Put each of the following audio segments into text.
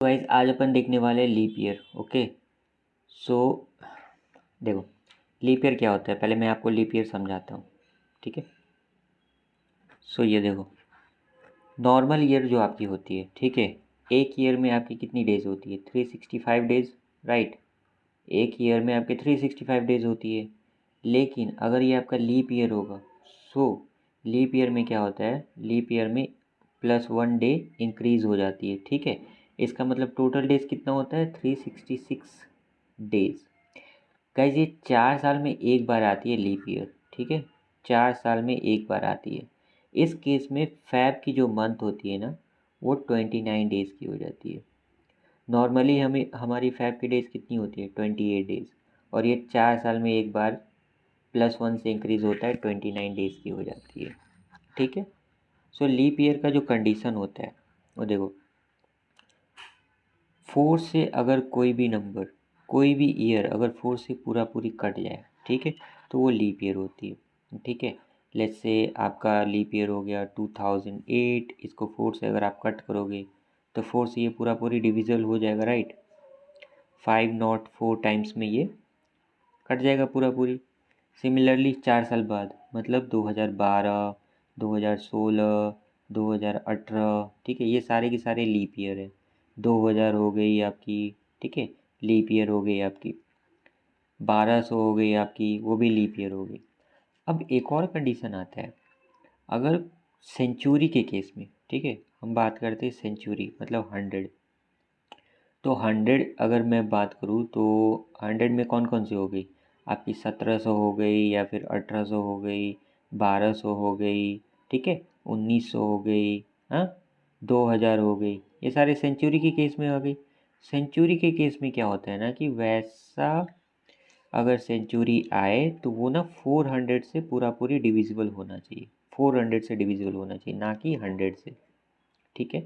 Guys आज अपन देखने वाले हैं लीप ईयर। ओके, सो देखो लीप ईयर क्या होता है, पहले मैं आपको लीप ईयर समझाता हूँ। ठीक है, सो ये देखो नॉर्मल ईयर जो आपकी होती है, ठीक है, एक ईयर में आपकी कितनी डेज होती है? 365 डेज, राइट। एक ईयर में आपके 365 डेज होती है। लेकिन अगर ये आपका लीप ईयर होगा, सो लीप ईयर में क्या होता है, लीप ईयर में +1 डे इंक्रीज़ हो जाती है। ठीक है, इसका मतलब टोटल डेज कितना होता है? 366 डेज। गाइज ये 4 साल में एक बार आती है लीप ईयर। ठीक है, 4 साल में एक बार आती है। इस केस में फैब की जो मंथ होती है ना, वो 29 डेज़ की हो जाती है। नॉर्मली हमें हमारी फैब की डेज़ कितनी होती है? 28 डेज़। और ये 4 साल में एक बार +1 से इंक्रीज़ होता है, 29 डेज़ की हो जाती है। ठीक है, सो लीप ईयर का जो कंडीशन होता है वो देखो, 4 से अगर कोई भी नंबर, कोई भी ईयर अगर 4 से पूरा पूरी कट जाए, ठीक है, तो वो लीप ईयर होती है। ठीक है, लेट्स से आपका लीप ईयर हो गया 2008, इसको 4 से अगर आप कट करोगे तो 4 से ये पूरा पूरी डिविजल हो जाएगा, राइट। 504 टाइम्स में ये कट जाएगा पूरा पूरी। सिमिलरली 4 साल बाद मतलब 2012, 2016, 2018, ठीक है, ये सारे के सारे लीप ईयर है। 2000 हो गई आपकी, ठीक है, लीप ईयर हो गई आपकी। 1200 हो गई आपकी, वो भी लीप ईयर हो गई। अब एक और कंडीशन आता है, अगर सेंचुरी के केस में, ठीक है, हम बात करते हैं सेंचुरी मतलब 100। तो 100 अगर मैं बात करूँ तो 100 में कौन कौन सी हो गई आपकी? 1700 हो गई, या फिर 1800 हो गई, 1200 हो गई, ठीक है, 1900 हो गई, हाँ, 2000 हो गई। ये सारे सेंचुरी के केस में आ गई। सेंचुरी के केस में क्या होता है ना कि वैसा अगर सेंचुरी आए तो वो ना 400 से पूरा पूरी डिविजिबल होना चाहिए। 400 से डिविजिबल होना चाहिए, ना कि 100 से। ठीक है,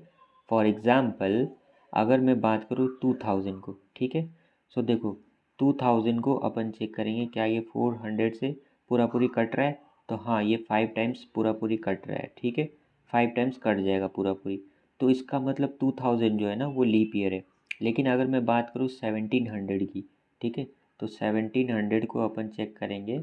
फॉर एग्ज़ाम्पल अगर मैं बात करूँ 2000 को, ठीक है, सो देखो 2000 को अपन चेक करेंगे क्या ये 400 से पूरा पूरी कट रहा है? तो हाँ, ये 5 टाइम्स पूरा पूरी कट रहा है। ठीक है, 5 टाइम्स कट जाएगा पूरा पूरी, तो इसका मतलब 2000 जो है ना वो लीप ईयर है। लेकिन अगर मैं बात करूँ 1700 की, ठीक है, तो 1700 को अपन चेक करेंगे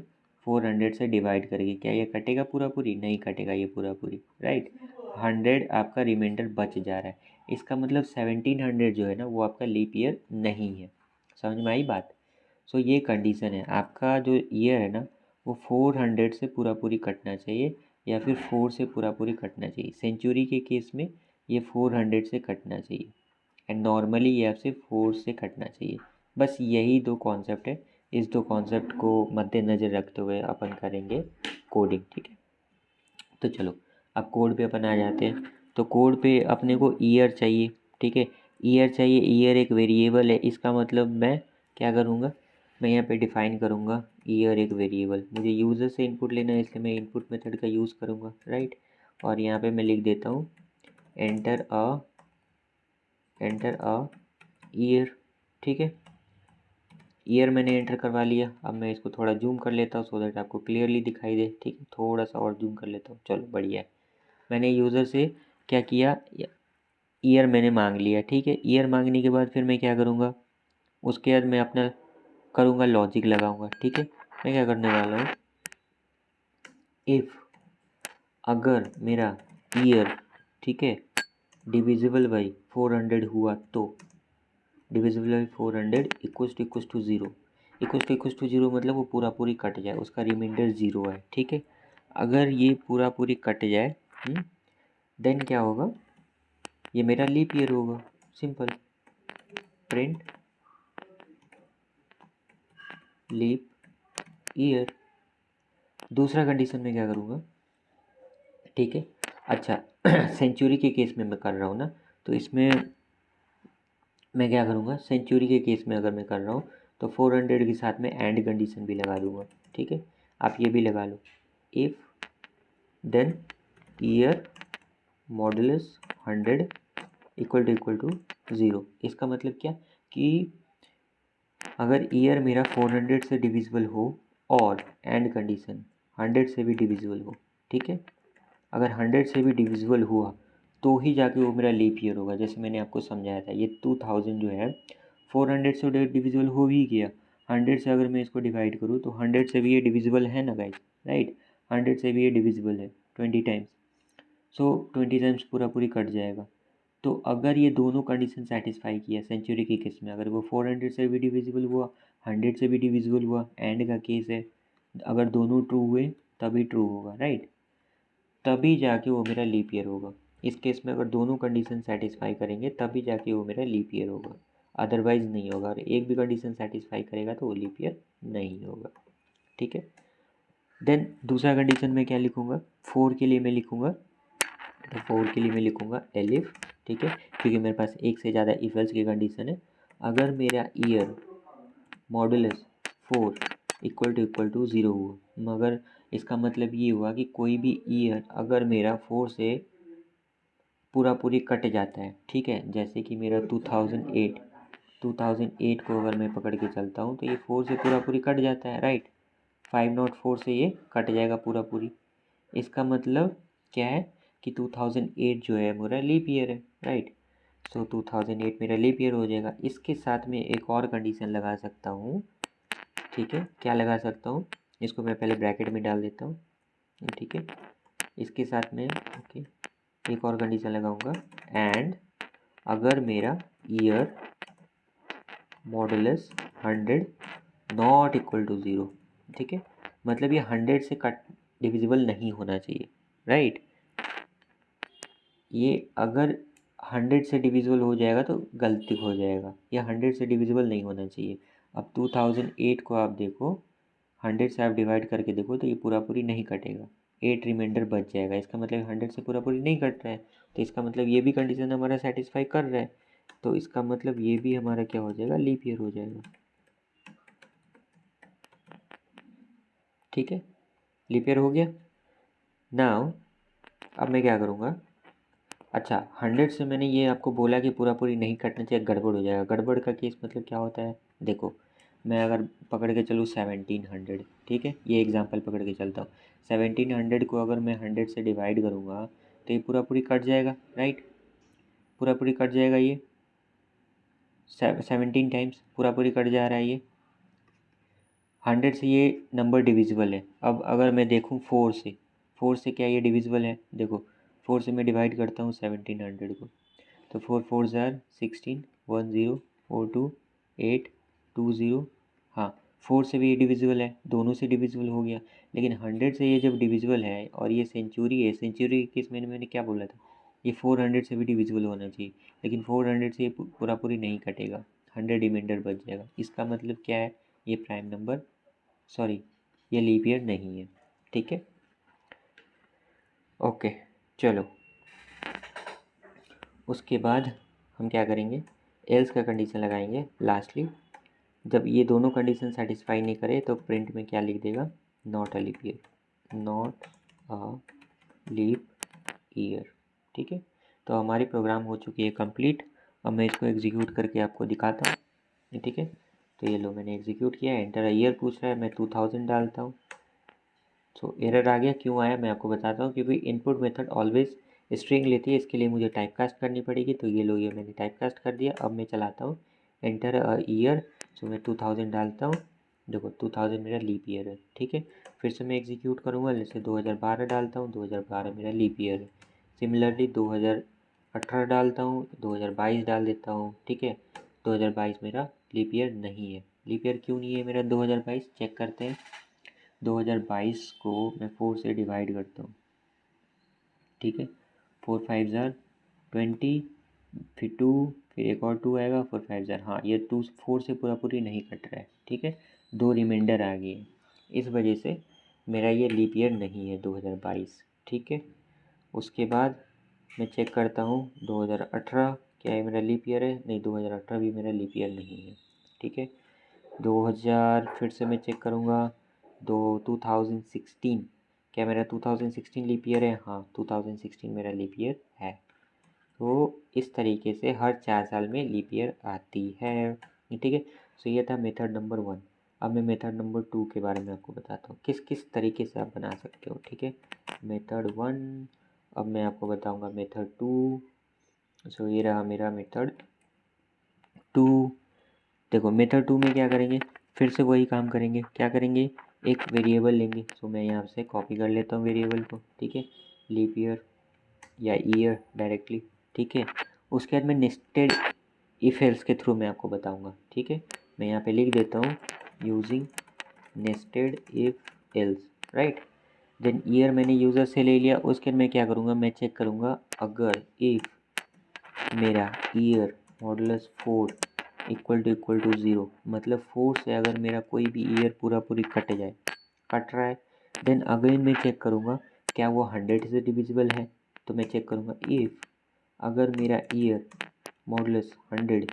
400 से डिवाइड करेंगे, क्या ये कटेगा पूरा पूरी? नहीं कटेगा ये पूरा पूरी, राइट। 100 आपका रिमाइंडर बच जा रहा है, इसका मतलब 1700 जो है ना वो आपका लीप ईयर नहीं है। समझ में आई बात? सो ये कंडीशन है, आपका जो ईयर है ना वो 400 से पूरा पूरी कटना चाहिए, या फिर 4 से पूरा पूरी कटना चाहिए। सेंचुरी के केस में ये 400 से कटना चाहिए, एंड नॉर्मली ये आपसे 4 से कटना चाहिए। बस यही दो कॉन्सेप्ट है, इस दो कॉन्सेप्ट को मद्देनज़र रखते हुए अपन करेंगे कोडिंग। ठीक है, तो चलो अब कोड पे अपन आ जाते हैं। तो कोड पे अपने को ईयर चाहिए, ठीक है, ईयर चाहिए। ईयर एक वेरिएबल है, इसका मतलब मैं क्या करूँगा, मैं यहाँ पे डिफ़ाइन करूँगा ईयर एक वेरिएबल। मुझे यूज़र से इनपुट लेना है, इसलिए मैं इनपुट मेथड का यूज़ करूँगा, राइट। और यहाँ पे मैं लिख देता हूँ एंटर अ ईयर। ठीक है, ईयर मैंने एंटर करवा लिया। अब मैं इसको थोड़ा जूम कर लेता हूँ सो दैट आपको क्लियरली दिखाई दे। ठीक है, थोड़ा सा और जूम कर लेता हूँ, चलो बढ़िया है। मैंने यूज़र से क्या किया, ईयर मैंने मांग लिया। ठीक है, ईयर मांगने के बाद फिर मैं क्या करूँगा, उसके बाद मैं अपना करूँगा लॉजिक लगाऊँगा। ठीक है, मैं क्या करने वाला हूँ, इफ़ अगर मेरा ईयर, ठीक है, डिविजिबल बाई 400 हुआ तो divisible by 400 equals to zero. Equals to zero मतलब वो पूरा पूरी कट जाए, उसका रिमाइंडर ज़ीरो है। ठीक है, अगर ये पूरा पूरी कट जाए देन क्या होगा, ये मेरा लीप ईयर होगा। Simple, print leap year. दूसरा कंडीशन में क्या करूँगा, ठीक है, अच्छा सेंचुरी के केस में मैं कर रहा हूँ ना, तो इसमें मैं क्या करूँगा, सेंचुरी के केस में अगर मैं कर रहा हूँ तो 400 के साथ में एंड कंडीशन भी लगा दूँगा। ठीक है, आप ये भी लगा लो, if then year modulus 100 equal to zero. इसका मतलब क्या कि अगर ईयर मेरा 400 से डिविजिबल हो और एंड कंडीशन 100 से भी डिविजिबल हो, ठीक है, अगर 100 से भी डिविजिबल हुआ तो ही जाके वो मेरा लीप ईयर होगा। जैसे मैंने आपको समझाया था, ये 2000 जो है 400 से डिविजिबल हो ही गया। 100 से अगर मैं इसको डिवाइड करूँ तो 100 से भी ये डिविजिबल है ना गाइस, राइट। 100 से भी ये डिविजिबल है 20 टाइम्स, सो 20 टाइम्स पूरा पूरी कट जाएगा। तो अगर ये दोनों कंडीशन सेटिस्फाई किया सेंचुरी के केस में, अगर वो 400 से भी डिविजिबल हुआ, 100 से भी डिविजिबल हुआ, एंड का केस है, अगर दोनों ट्रू हुए तभी ट्रू होगा, राइट, तभी जाके वो मेरा लीप ईयर होगा। इस केस में अगर दोनों कंडीशन सेटिस्फाई करेंगे तभी जाके वो मेरा लीप ईयर होगा, अदरवाइज नहीं होगा। और एक भी कंडीशन सेटिस्फाई करेगा तो वो लीप ईयर नहीं होगा, ठीक है। देन दूसरा कंडीशन में क्या लिखूँगा, 4 के लिए मैं लिखूँगा, तो 4 के लिए मैं लिखूँगा एलिफ, ठीक है, क्योंकि मेरे पास एक से ज़्यादा इफ एल्स की कंडीशन है। अगर मेरा ईयर मॉडुलस 4 इक्वल टू 0 हुआ, मगर इसका मतलब ये हुआ कि कोई भी ईयर अगर मेरा 4 से पूरा पूरी कट जाता है, ठीक है, जैसे कि मेरा 2008 को अगर मैं पकड़ के चलता हूँ तो ये 4 से पूरा पूरी कट जाता है, राइट। 504 से ये कट जाएगा पूरा पूरी। इसका मतलब क्या है कि 2008 जो है मेरा लीप ईयर है, राइट। सो 2008 मेरा लीप ईयर हो जाएगा। इसके साथ में एक और कंडीशन लगा सकता हूँ, ठीक है, क्या लगा सकता हूँ, इसको मैं पहले ब्रैकेट में डाल देता हूँ, ठीक है। इसके साथ में ओके एक और कंडीशन लगाऊंगा, एंड अगर मेरा year modulus 100 not equal to 0, ठीक है, मतलब ये 100 से कट डिविजिबल नहीं होना चाहिए, राइट। ये अगर 100 से डिविजिबल हो जाएगा तो गलती हो जाएगा, ये 100 से डिविजिबल नहीं होना चाहिए। अब 2008 को आप देखो, 100 से आप डिवाइड करके देखो तो ये पूरा पूरी नहीं कटेगा, 8 रिमाइंडर बच जाएगा। इसका मतलब 100 से पूरा पूरी नहीं कट रहा है, तो इसका मतलब ये भी कंडीशन हमारा सेटिस्फाई कर रहा है, तो इसका मतलब ये भी हमारा क्या हो जाएगा, लीप ईयर हो जाएगा, ठीक है। लीप ईयर हो गया। नाउ अब मैं क्या करूँगा, अच्छा 100 से मैंने ये आपको बोला कि पूरा पूरी नहीं कटना चाहिए, गड़बड़ हो जाएगा। गड़बड़ का केस मतलब क्या होता है, देखो मैं अगर पकड़ के चलूँ 1700, ठीक है, ये एग्जांपल पकड़ के चलता हूँ। 1700 को अगर मैं 100 से डिवाइड करूँगा तो ये पूरा पूरी कट जाएगा, राइट, पूरा पूरी कट जाएगा। ये 17 टाइम्स पूरा पूरी कट जा रहा है। ये 100 से ये नंबर डिविजिबल है। अब अगर मैं देखूँ 4 से क्या ये डिविजिबल है, देखो 4 से मैं डिवाइड करता हूँ 1700 को, तो 4 4 ज़ार 16 1 0 4 2 8 2 0, हाँ 4 से भी ये डिविजिबल है, दोनों से डिविजिबल हो गया। लेकिन 100 से ये जब डिविजिबल है और ये सेंचुरी है, सेंचुरी के केस में मैंने क्या बोला था, ये 400 से भी डिविजिबल होना चाहिए, लेकिन 400 से ये पूरा पूरी नहीं कटेगा, 100 रिमाइंडर बच जाएगा। इसका मतलब क्या है, ये प्राइम नंबर, सॉरी ये लीप ईयर नहीं है, ठीक है। ओके चलो, उसके बाद हम क्या करेंगे, एल्स का कंडीशन लगाएंगे लास्टली। जब ये दोनों कंडीशन सेटिस्फाई नहीं करे तो प्रिंट में क्या लिख देगा, not a leap year, not a leap year, ठीक है। तो हमारी प्रोग्राम हो चुकी है कंप्लीट। अब मैं इसको एग्जीक्यूट करके आपको दिखाता हूँ, ठीक है। तो ये लो मैंने एग्जीक्यूट किया, एंटर ईयर पूछ रहा है, मैं 2000 डालता हूँ। सो एरर आ गया, क्यों आया मैं आपको बताता हूँ, क्योंकि इनपुट मेथड ऑलवेज स्ट्रिंग लेती है, इसके लिए मुझे टाइप कास्ट करनी पड़ेगी। तो ये लो ये मैंने टाइप कास्ट कर दिया। अब मैं चलाता हूँ एंटर ईयर, सो मैं 2000 डालता हूँ, देखो 2000 मेरा लीप ईयर है, ठीक है। फिर से मैं एग्जीक्यूट करूँगा, जैसे 2012 डालता हूँ, 2012 मेरा लीप ईयर है। सिमिलरली 2018 डालता हूँ, 2022 डाल देता हूँ, ठीक है। 2022 मेरा लीप ईयर नहीं है। लीप ईयर क्यों नहीं है मेरा 2022, चेक करते हैं। 2022 को मैं 4 से डिवाइड करता हूँ, ठीक है। 4 5 ज़ार 20, फिर 2, फिर एक और 2 आएगा, 4 5 ज़ार, हाँ ये 2 4 से पूरा पूरी नहीं कट रहा है, ठीक है। 2 रिमाइंडर आ गए, इस वजह से मेरा ये लीप ईयर नहीं है 2022, ठीक है। उसके बाद मैं चेक करता हूँ 2018 क्या है मेरा लीप ईयर है, नहीं 2018 भी मेरा लीप ईयर नहीं है, ठीक है। 2000 फिर से मैं चेक करूँगा, 2016 क्या मेरा 2016 लीप ईयर है, हाँ 2016 मेरा लीप ईयर है। तो इस तरीके से हर 4 साल में लीप ईयर आती है, ठीक है। सो ये था मेथड नंबर 1। अब मैं मेथड नंबर 2 के बारे में आपको बताता हूँ किस किस तरीके से आप बना सकते हो, ठीक है। मेथड 1 अब मैं आपको बताऊंगा मेथड 2। सो ये रहा मेरा मेथड 2। देखो मेथड 2 में क्या करेंगे, फिर से वही काम करेंगे। क्या करेंगे, एक वेरिएबल लेंगे। सो मैं यहाँ से कॉपी कर लेता हूँ वेरिएबल को, ठीक है, लीप ईयर या ईयर डायरेक्टली, ठीक है। उसके बाद मैं नेस्टेड इफ एल्स के थ्रू मैं आपको बताऊंगा, ठीक है। मैं यहाँ पे लिख देता हूँ using nested if else, right. Then year मैंने यूज़र से ले लिया। उसके बाद मैं क्या करूँगा, मैं चेक करूँगा अगर इफ़ मेरा ईयर मॉडुलस 4 इक्वल टू 0, मतलब 4 से अगर मेरा कोई भी ईयर पूरा पूरी कट जाए, कट रहा है, देन अगेन मैं चेक करूँगा क्या वो 100 से डिविजिबल है। तो मैं चेक करूँगा इफ़ अगर मेरा ईयर मॉडुलस 100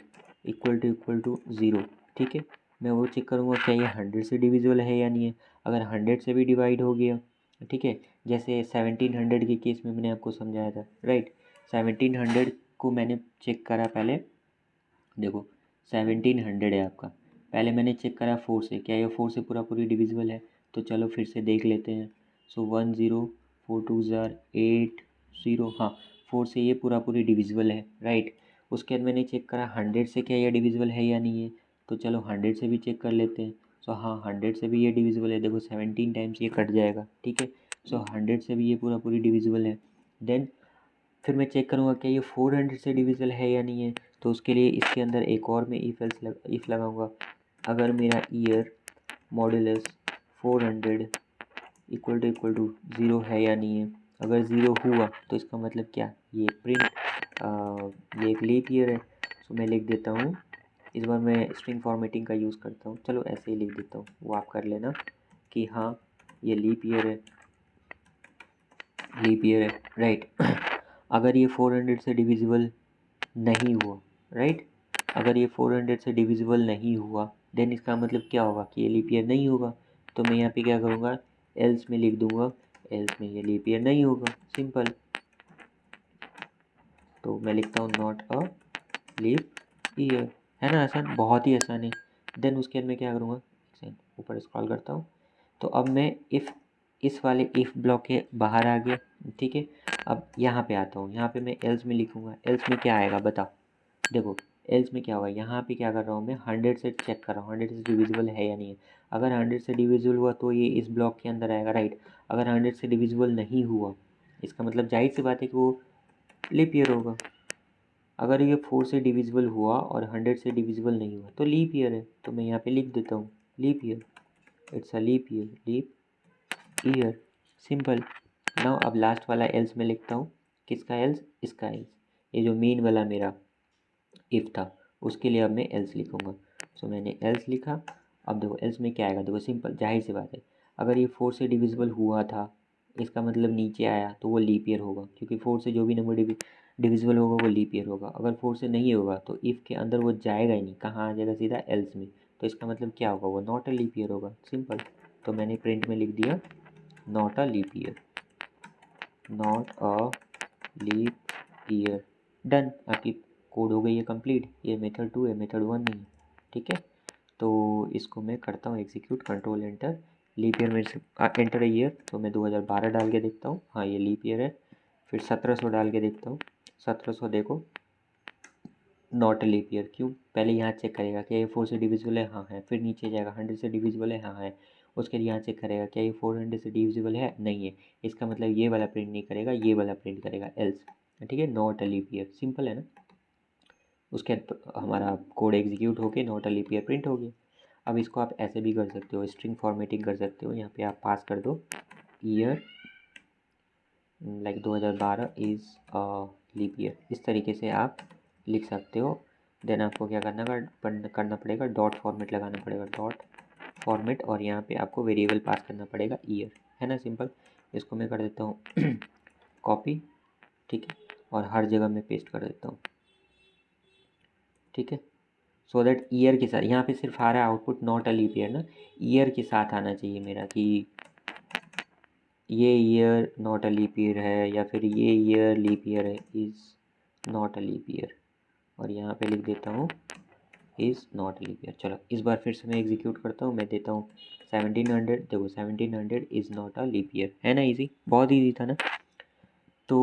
इक्वल टू 0, ठीक है, मैं वो चेक करूँगा क्या ये 100 से डिविजिबल है या नहीं है। अगर 100 से भी डिवाइड हो गया, ठीक है, जैसे 1700 के केस में मैंने आपको समझाया था, राइट। 1700 को मैंने चेक करा पहले, देखो 1700 है आपका, पहले मैंने चेक करा 4 से, क्या ये 4 से पूरा पूरी डिविजिबल है। तो चलो फिर से देख लेते हैं। सो 10, 4 2 ज़ार 8 0, हाँ 4 से ये पूरा पूरी डिविजिबल है, राइट। उसके बाद मैंने चेक करा 100 से क्या ये डिविजिबल है या नहीं है। तो चलो 100 से भी चेक कर लेते हैं। सो हाँ 100 से भी ये डिविजिबल है, देखो 17 टाइम्स ये कट जाएगा, ठीक है। सो 100 से भी ये पूरा पूरी डिविजिबल है। देन फिर मैं चेक करूँगा क्या ये 400 से डिविजिबल है या नहीं है। तो उसके लिए इसके अंदर एक और मैं इफ़ लगाऊंगा, अगर मेरा ईयर मॉडुलस 400 इक्वल टू 0 है या नहीं है। अगर 0 हुआ तो इसका मतलब क्या, ये ये एक लीप ईयर है। सो मैं लिख देता हूँ, इस बार मैं स्ट्रिंग फॉर्मेटिंग का यूज़ करता हूँ, चलो ऐसे ही लिख देता हूँ, वो आप कर लेना कि हाँ ये लीप ईयर है, लीप ईयर है, राइट। अगर ये 400 से डिविजिबल नहीं हुआ, राइट, अगर ये 400 से डिविजिबल नहीं हुआ, देन इसका मतलब क्या होगा कि ये लीप ईयर नहीं होगा। तो मैं यहाँ पे क्या करूँगा, एल्स में लिख दूँगा, एल्स में ये लीप ईयर नहीं होगा, सिंपल। तो मैं लिखता हूँ नॉट अ लीप ईयर, है ना, आसान, बहुत ही आसान है। देन उसके बाद मैं क्या करूँगा, ऊपर स्क्रॉल करता हूँ। तो अब मैं इफ़ इस वाले इफ़ ब्लॉक के बाहर आ गया, ठीक है। अब यहाँ पे आता हूँ, यहाँ पे मैं एल्स में लिखूँगा, एल्स में क्या आएगा बताओ। देखो एल्स में क्या होगा, यहाँ पे क्या कर रहा हूँ मैं, 100 से चेक कर रहा हूँ 100 से डिविजिबल है या नहीं है। अगर 100 से डिविजिबल हुआ तो ये इस ब्लॉक के अंदर आएगा, राइट। अगर 100 से डिविजिबल नहीं हुआ, इसका मतलब जाहिर सी बात है कि वो लीप ईयर होगा। अगर ये 4 से डिविजिबल हुआ और 100 से डिविजिबल नहीं हुआ तो लीप ईयर है। तो मैं यहाँ पे लिख देता हूँ leap year, it's a leap year, leap year, simple. Now अब लास्ट वाला एल्स में लिखता हूँ, किसका एल्स, इसका एल्स, ये जो मेन वाला मेरा इफ़ था उसके लिए अब मैं एल्स लिखूँगा। सो मैंने एल्स लिखा। अब देखो एल्स में क्या आएगा, देखो सिंपल, जाहिर सी बात है, अगर ये 4 से डिविजिबल हुआ था, इसका मतलब नीचे आया तो वो लीप ईयर होगा, क्योंकि 4 से जो भी नंबर डिविजिबल होगा वो लीप ईयर होगा। अगर 4 से नहीं होगा तो इफ़ के अंदर वो जाएगा ही नहीं, कहाँ आ जाएगा, सीधा एल्स में। तो इसका मतलब क्या होगा, वो नॉट अ लीप ईयर होगा, सिंपल। तो मैंने प्रिंट में लिख दिया not a leap year, not a leap year, done. आपकी कोड हो गई है कंप्लीट। ये मेथड 2 है, मेथड 1 नहीं है, ठीक है। तो इसको मैं करता हूँ execute, control enter. Leap year मेरे से एंटर ईयर, तो मैं 2012 डाल के देखता हूँ, हाँ ये लीप ईयर है। फिर 1700 डाल के देखता हूँ, 1700 देखो नॉट लीप ईयर, क्यों, पहले यहाँ चेक करेगा क्या ये 4 से डिविजिबल है, हाँ है। फिर नीचे जाएगा 100 से डिविजिबल है, हाँ है। उसके लिए यहाँ चेक करेगा क्या ये 400 से डिविजिबल है, नहीं है। इसका मतलब ये वाला प्रिंट नहीं करेगा, ये वाला प्रिंट करेगा, एल्स, ठीक है, not a leap year, simple है ना। उसके बाद हमारा कोड एग्जीक्यूट होके not a leap year print हो गया। अब इसको आप ऐसे भी कर सकते हो, स्ट्रिंग फॉर्मेटिंग कर सकते हो। यहाँ पे आप पास कर दो year like 2012 is leap year, इस तरीके से आप लिख सकते हो। देन आपको क्या करना पड़ेगा, डॉट फॉर्मेट लगाना पड़ेगा, डॉट फॉर्मेट, और यहाँ पे आपको वेरिएबल पास करना पड़ेगा ईयर, है ना, सिंपल। इसको मैं कर देता हूँ कॉपी, ठीक है, और हर जगह मैं पेस्ट कर देता हूँ, ठीक है। सो दैट ईयर के साथ, यहाँ पे सिर्फ आ रहा है output not a leap year ना, ईयर के साथ आना चाहिए मेरा कि ये year not a leap year है, या फिर ये ईयर लीप ईयर है, is not a leap year. और यहाँ पे लिख देता हूँ इज़ नॉट लीप ईयर। चलो इस बार फिर से मैं एग्जीक्यूट करता हूँ, मैं देता हूँ 1700, देखो 1700 is not a leap year, है ना, इजी, बहुत ईजी था ना। तो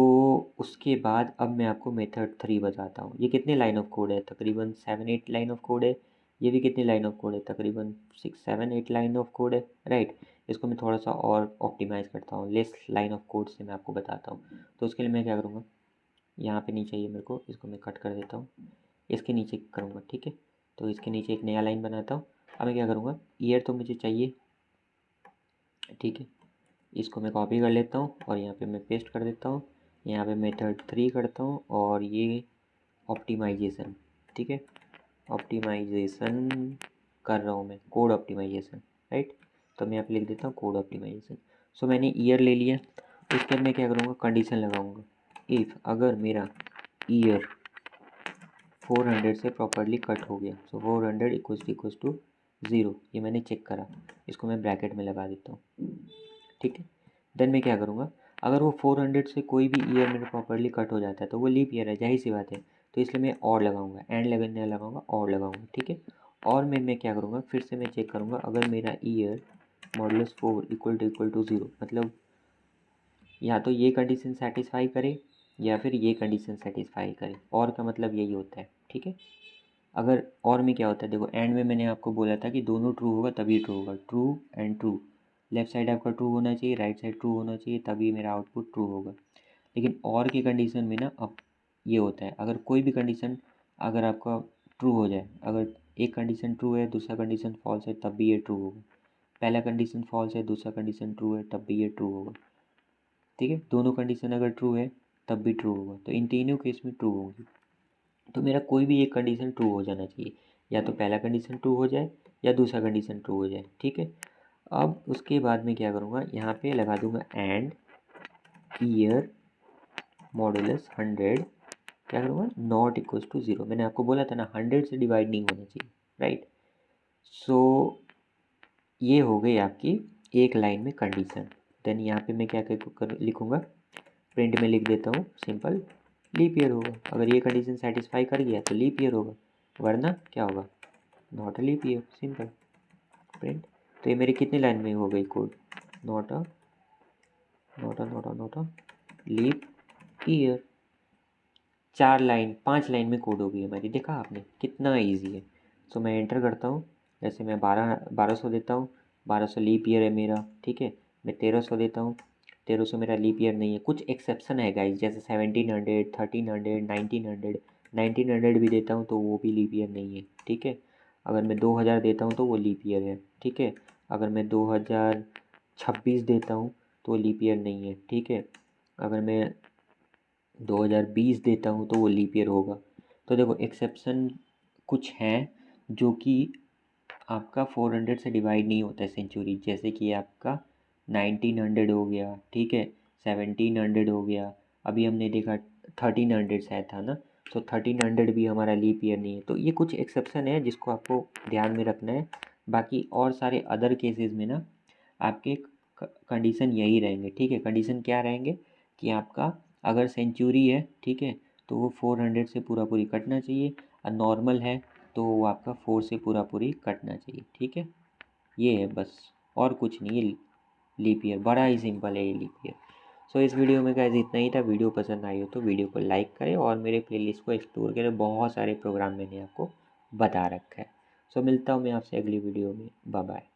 उसके बाद अब मैं आपको मेथड 3 बताता हूँ। ये कितने लाइन ऑफ कोड है? तकरीबन 7-8 लाइन ऑफ कोड है। ये भी कितनी लाइन ऑफ कोड है? तकरीबन 6-7-8 लाइन ऑफ कोड है, राइट। इसको मैं थोड़ा सा और ऑप्टिमाइज़ करता हूँ, लेस लाइन ऑफ कोड से मैं आपको बताता हूँ। तो उसके लिए मैं क्या करूँगा, यहाँ पे नहीं चाहिए मेरे को, इसको मैं कट कर देता हूँ, इसके नीचे करूँगा, ठीक है। तो इसके नीचे एक नया लाइन बनाता हूँ। अब मैं क्या करूँगा, ईयर तो मुझे चाहिए, ठीक है। इसको मैं कॉपी कर लेता हूँ और यहाँ पे मैं पेस्ट कर देता हूँ। यहाँ पे मेथड 3 करता हूँ और ये ऑप्टिमाइजेशन, ठीक है। ऑप्टिमाइजेशन कर रहा हूँ मैं, कोड ऑप्टिमाइजेशन, राइट। तो मैं यहाँ पे लिख देता हूँ कोड ऑप्टिमाइजेशन। सो मैंने ईयर ले लिया। उसके बाद मैं क्या करूँगा, कंडीशन लगाऊंगा। इफ़ अगर मेरा ईयर 400 से प्रॉपरली कट हो गया, सो 400 इक्वल्स टू 0, ये मैंने चेक करा, इसको मैं ब्रैकेट में लगा देता हूँ, ठीक है। देन मैं क्या करूँगा, अगर वो 400 से कोई भी ईयर मेरा प्रॉपरली कट हो जाता है तो वो लीप ईयर है, जाहिर सी बात है। तो इसलिए मैं और लगाऊंगा, एंड लगाने लगाऊंगा, और लगाऊंगा, ठीक है। और मैं क्या करूँगा, फिर से मैं चेक करूँगा, अगर मेरा ईयर मॉडुलस 4 इक्वल टू 0, मतलब या तो ये कंडीशन सेटिस्फाई करे या फिर ये कंडीशन सेटिस्फाई करे। और का मतलब यही होता है, ठीक है। अगर और में क्या होता है, देखो एंड में मैंने आपको बोला था कि दोनों ट्रू होगा तभी ट्रू होगा, true and true. Left side आपका ट्रू होना चाहिए, राइट साइड ट्रू होना चाहिए, तभी मेरा आउटपुट ट्रू होगा। लेकिन और की कंडीशन में ना अब ये होता है, अगर कोई भी कंडीशन अगर आपका ट्रू हो जाए, अगर एक कंडीशन ट्रू है दूसरा कंडीशन फॉल्स है, तब भी ये ट्रू होगा। पहला कंडीशन फॉल्स है दूसरा कंडीशन ट्रू है, तब भी ये ट्रू होगा, ठीक है। दोनों कंडीशन अगर ट्रू है तब भी ट्रू होगा, तो इन तीनों केस में ट्रू होगी। तो मेरा कोई भी एक कंडीशन ट्रू हो जाना चाहिए, या तो पहला कंडीशन ट्रू हो जाए या दूसरा कंडीशन ट्रू हो जाए, ठीक है। अब उसके बाद में क्या करूँगा, यहाँ पे लगा दूँगा एंड ईयर मॉडुलस 100, क्या करूँगा, नॉट इक्वल्स टू 0। मैंने आपको बोला था ना 100 से डिवाइड नहीं होना चाहिए, राइट। सो ये हो गई आपकी एक लाइन में कंडीशन। देन यहाँ पे मैं क्या लिखूँगा, प्रिंट में लिख देता हूँ सिंपल, लीप ईयर होगा। अगर ये कंडीशन सेटिस्फाई कर गया तो लीप ईयर होगा, वरना क्या होगा, not a leap year, simple print. तो ये मेरी कितनी लाइन में हो गई code, not a leap year. 4 line 5 line में कोड हो गई हमारी, देखा आपने कितना ईजी है। सो मैं एंटर करता हूँ, जैसे मैं 1200 देता हूँ, 1200 लीप ईयर है मेरा, ठीक है। मैं 1300 देता हूँ, 1300 मेरा लीप ईयर नहीं है। कुछ एक्सेप्शन है गाइस, जैसे 1700, 1300, 1900, 1900 भी देता हूँ तो वो भी लीप ईयर नहीं है, ठीक है। अगर मैं 2000 देता हूँ तो वो लीप ईयर है, ठीक है। अगर मैं 2026 देता हूँ तो वो लीप ईयर नहीं है, ठीक है। अगर मैं 2020 देता हूँ तो वो लीप ईयर होगा। तो देखो एक्सेप्शन कुछ हैं जो कि आपका 400 से डिवाइड नहीं होता है सेंचुरी, जैसे कि आपका 1900 हो गया, ठीक है, 1700 हो गया, अभी हमने देखा 1300 शायद था ना। तो 1300 भी हमारा लीप ईयर नहीं है। तो ये कुछ एक्सेप्शन है जिसको आपको ध्यान में रखना है। बाकी और सारे अदर केसेस में ना आपके कंडीशन यही रहेंगे, ठीक है। कंडीशन क्या रहेंगे कि आपका अगर सेंचुरी है, ठीक है, तो वो 400 से पूरा पूरी कटना चाहिए, और नॉर्मल है तो वो आपका 4 से पूरा पूरी कटना चाहिए, ठीक है। ये है बस, और कुछ नहीं है। लीप ईयर बड़ा ही सिंपल है ये लीप ईयर। सो इस वीडियो में गाइस इतना ही था। वीडियो पसंद आई हो तो वीडियो को लाइक करें और मेरे प्लेलिस्ट को एक्सप्लोर करें, बहुत सारे प्रोग्राम मैंने आपको बता रखा है। सो मिलता हूँ मैं आपसे अगली वीडियो में, बाय बाय।